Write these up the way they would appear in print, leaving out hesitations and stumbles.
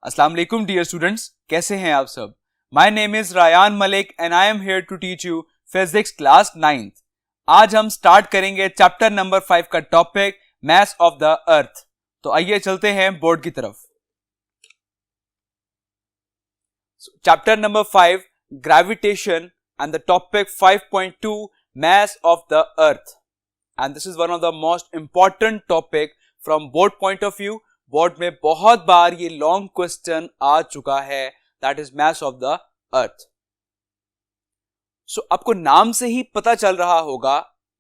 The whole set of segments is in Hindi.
अस्सलाम वालेकुम डियर स्टूडेंट्स, कैसे हैं आप सब। My name is Rayan Malik and I am here to teach you physics class 9th। आज हम स्टार्ट करेंगे चैप्टर नंबर 5 का topic mass of the earth. तो आइए चलते हैं बोर्ड की तरफ। Chapter number 5 gravitation and the topic 5.2 mass of the earth, and this is one of the most important topic from board point of view। Board में बहुत बार ये लॉन्ग क्वेश्चन आ चुका है, that is mass of the earth। सो आपको नाम से ही पता चल रहा होगा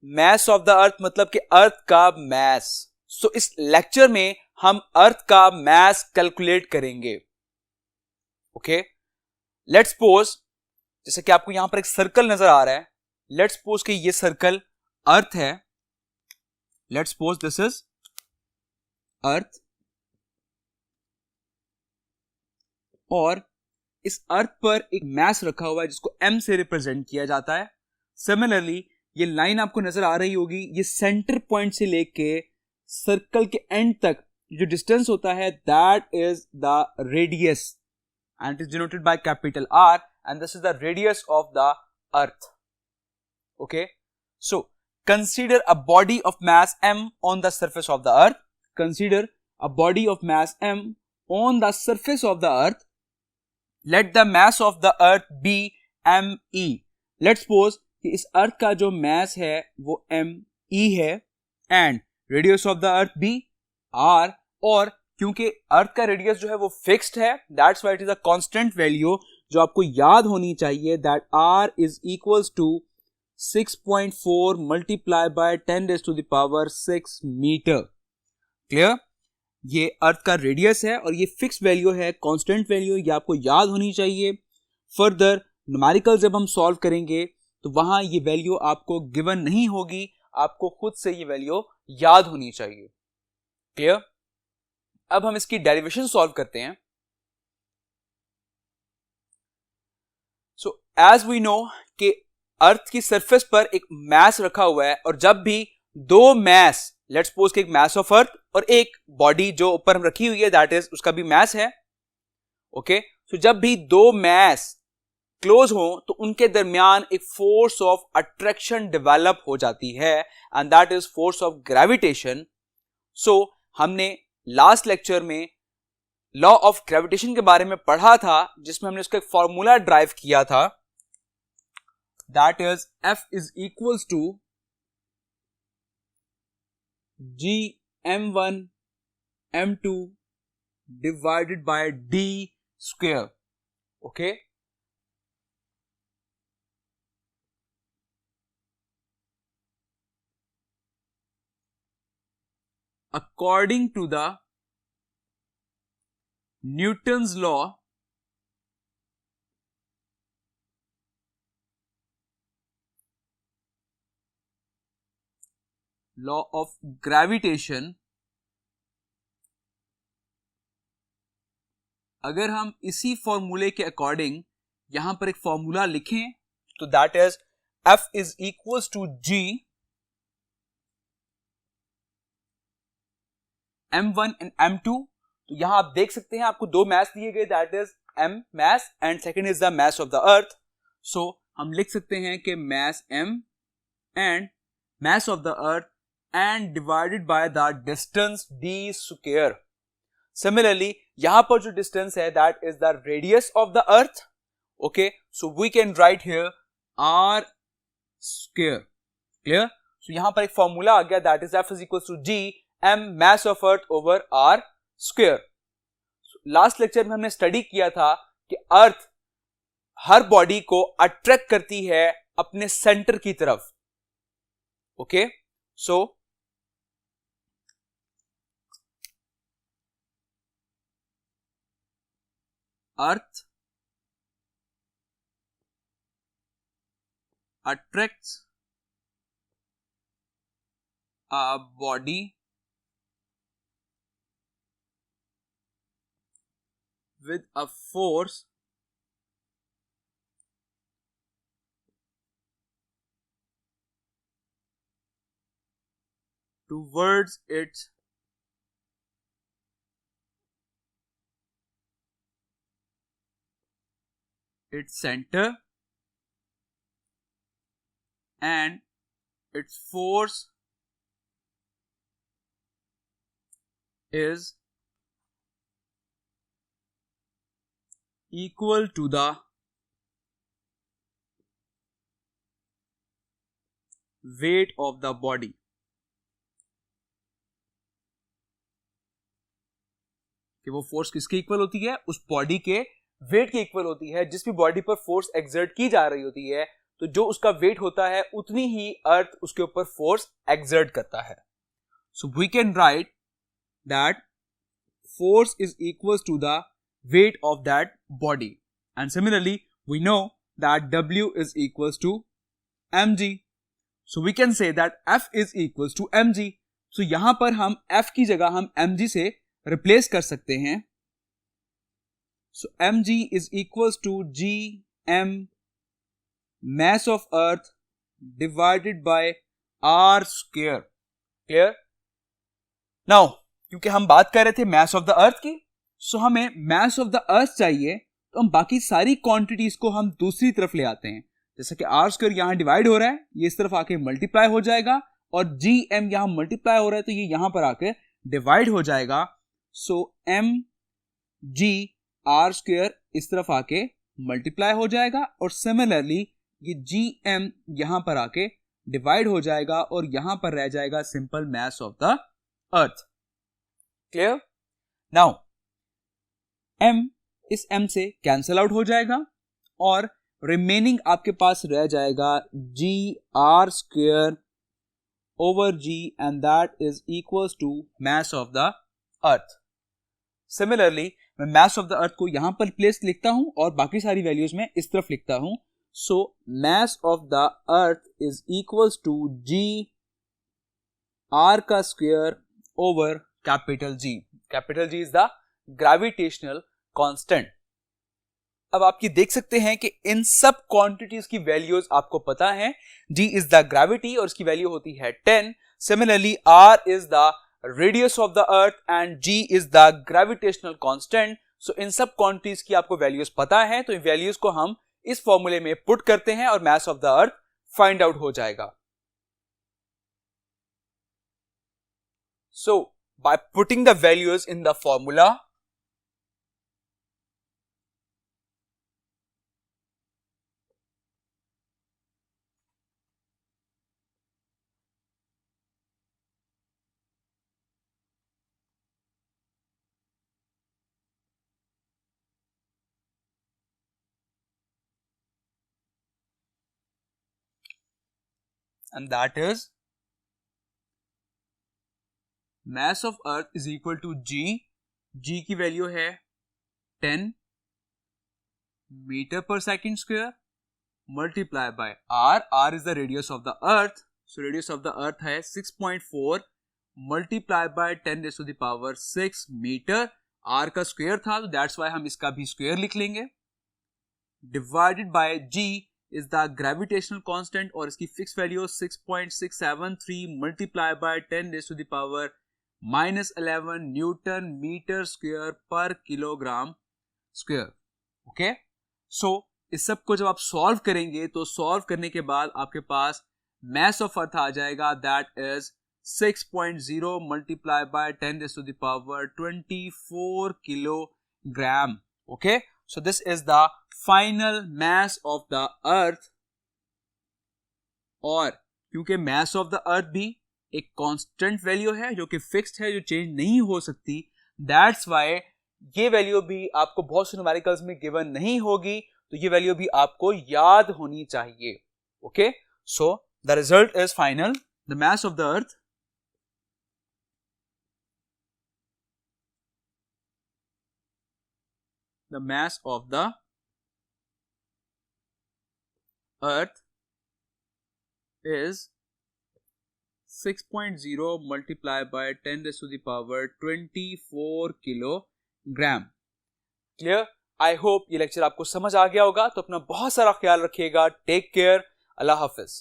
mass of the earth मतलब कि अर्थ का mass। सो इस लेक्चर में हम अर्थ का mass कैलकुलेट करेंगे। ओके, लेट्स सपोज जैसे कि आपको यहां पर एक सर्कल नजर आ रहा है। लेट्स सपोज कि ये सर्कल अर्थ है। Let's suppose this is earth, और इस अर्थ पर एक मास रखा हुआ है जिसको m से रिप्रेजेंट किया जाता है। सिमिलरली ये लाइन आपको नजर आ रही होगी, ये सेंटर पॉइंट से लेके सर्कल के एंड तक जो डिस्टेंस होता है that is the radius and it is denoted by capital R, and this is the radius of the earth। okay, so consider a body of mass m on the surface of the earth। consider a body of mass m on the surface of the earth। let the mass of the earth be me। let's suppose कि इस अर्थ का जो mass है वो me है and radius of the earth be r। और क्योंकि अर्थ का रेडियस जो है वो फिक्स्ड है, that's why it is a constant value जो आपको याद होनी चाहिए, that R is equals to 6.4 multiply by 10⁻⁶ metre. Clear? ये अर्थ का रेडियस है और ये फिक्स वैल्यू है, कांस्टेंट वैल्यू, ये आपको याद होनी चाहिए। फर्दर न्यूमेरिकल जब हम सॉल्व करेंगे तो वहां ये वैल्यू आपको गिवन नहीं होगी, आपको खुद से ये वैल्यू याद होनी चाहिए। क्लियर? अब हम इसकी डेरिवेशन सॉल्व करते हैं। सो एज वी नो कि अर्थ की सरफेस पर एक मास रखा हुआ है, और जब भी दो मास, लेट्स सपोज कि एक मास ऑफ अर्थ और एक बॉडी जो ऊपर हम रखी हुई है दैट इज उसका भी मास है। ओके, सो जब भी दो मास क्लोज हो तो उनके दरमियान एक फोर्स ऑफ अट्रैक्शन डेवलप हो जाती है, and that is force of gravitation. So हमने लास्ट लेक्चर में लॉ ऑफ ग्रेविटेशन के बारे में पढ़ा था, जिसमें हमने उसका एक फॉर्मूला ड्राइव किया था, that is F is equals to G m1 m2 divided by d square. Okay, according to the Newton's law, law of gravitation, अगर हम इसी फॉर्मूले के अकॉर्डिंग यहां पर एक फॉर्मूला लिखें तो that is F is equals to G m1 and m2। तो यहां आप देख सकते हैं आपको दो मास दिए गए, that is m mass and second is the mass of the earth. So हम लिख सकते हैं कि mass m and mass of the earth and divided by the distance d square. Similarly यहां पर जो डिस्टेंस है that is the radius of the earth. Okay, so we can write here r square. Clear? So यहां पर एक फॉर्मूला आ गया, that is F is equal to G m mass of earth over r square। Last lecture में हमने स्टडी किया था कि अर्थ हर बॉडी को अट्रैक्ट करती है अपने सेंटर की तरफ। Okay, so earth attracts a body with a force towards its its center and its force is equal to the weight of the body. कि वो फोर्स किसके इक्वल होती है? उस बॉडी के वेट के इक्वल होती है। जिस भी बॉडी पर फोर्स एक्सर्ट की जा रही होती है, तो जो उसका वेट होता है उतनी ही अर्थ उसके ऊपर फोर्स एक्सर्ट करता है। So we can write that force is equals to the weight of that body, and similarly we know that W is equals to mg, so we can say that F is equals to mg. so यहां पर हम F की जगह हम mg से रिप्लेस कर सकते हैं। so mg is equals to gm mass of earth divided by r square. clear? now क्योंकि हम बात कर रहे थे मैस ऑफ द अर्थ की, सो हमें मैस ऑफ द अर्थ चाहिए, तो हम बाकी सारी क्वांटिटीज को हम दूसरी तरफ ले आते हैं। जैसे कि आर स्क्वायर यहां डिवाइड हो रहा है, ये इस तरफ आके मल्टीप्लाई हो जाएगा, और जी एम यहां मल्टीप्लाई हो रहा है तो ये यहां पर आके डिवाइड हो जाएगा। सो एम जी आर स्क्वायर इस तरफ आके मल्टीप्लाई हो जाएगा, और सिमिलरली ये जी एम यहां पर आके डिवाइड हो जाएगा, और यहां पर रह जाएगा simple mass of the earth. Clear? Now m इस m से कैंसल आउट हो जाएगा, और रिमेनिंग आपके पास रह जाएगा g R square over G, and that is equals to mass of the earth. Similarly मैं मैस ऑफ द अर्थ को यहां पर प्लेस लिखता हूं और बाकी सारी वैल्यूज में इस तरफ लिखता हूं। So mass of the earth is equals to g R का square over capital G. Capital G is the gravitational constant. अब आप ये देख सकते हैं कि इन सब क्वांटिटीज की वैल्यूज आपको पता है। G इज द ग्रेविटी और इसकी वैल्यू होती है 10। Similarly R is the radius of the earth and G is the gravitational constant. So इन सब क्वांटिटीज की आपको वैल्यूज पता है, तो इन वैल्यूज को हम इस फॉर्मूले में पुट करते हैं और mess of the earth find out हो जाएगा। सो by putting the values in the formula, and that is mass of earth is equal to G की वैल्यू है 10 मीटर पर second square multiply by R is the radius of the earth, so radius of the earth है 6.4 multiply by 10 raised to the power 6 metre. R का स्क्वायर था तो दैट्स वाई हम इसका भी स्क्वायर लिख लेंगे, divided by G is the gravitational constant और इसकी fix value 6.673 multiply by 10 raised to the power -11 newton metre square पर किलोग्राम स्क्वायर। ओके, सो इस सब को जब आप सॉल्व करेंगे तो सॉल्व करने के बाद आपके पास मैस ऑफ अर्थ आ जाएगा, that is 6.0 multiply by 10 raised to the power 24 kilogram. Okay, so this is the final mess of the अर्थ। और क्योंकि मैस ऑफ द अर्थ भी एक कांस्टेंट वैल्यू है जो कि फिक्स्ड है, जो चेंज नहीं हो सकती, दैट्स वाई ये वैल्यू भी आपको बहुत से न्यूमेरिकल्स में गिवन नहीं होगी, तो ये वैल्यू भी आपको याद होनी चाहिए। Okay, so the result is final, the mess of the earth is 6.0 multiplied by 10 raised to the power 24 kilogram. Clear? I hope ये लेक्चर आपको समझ आ गया होगा। तो अपना बहुत सारा ख्याल रखिएगा। Take care. अल्लाह हाफिज।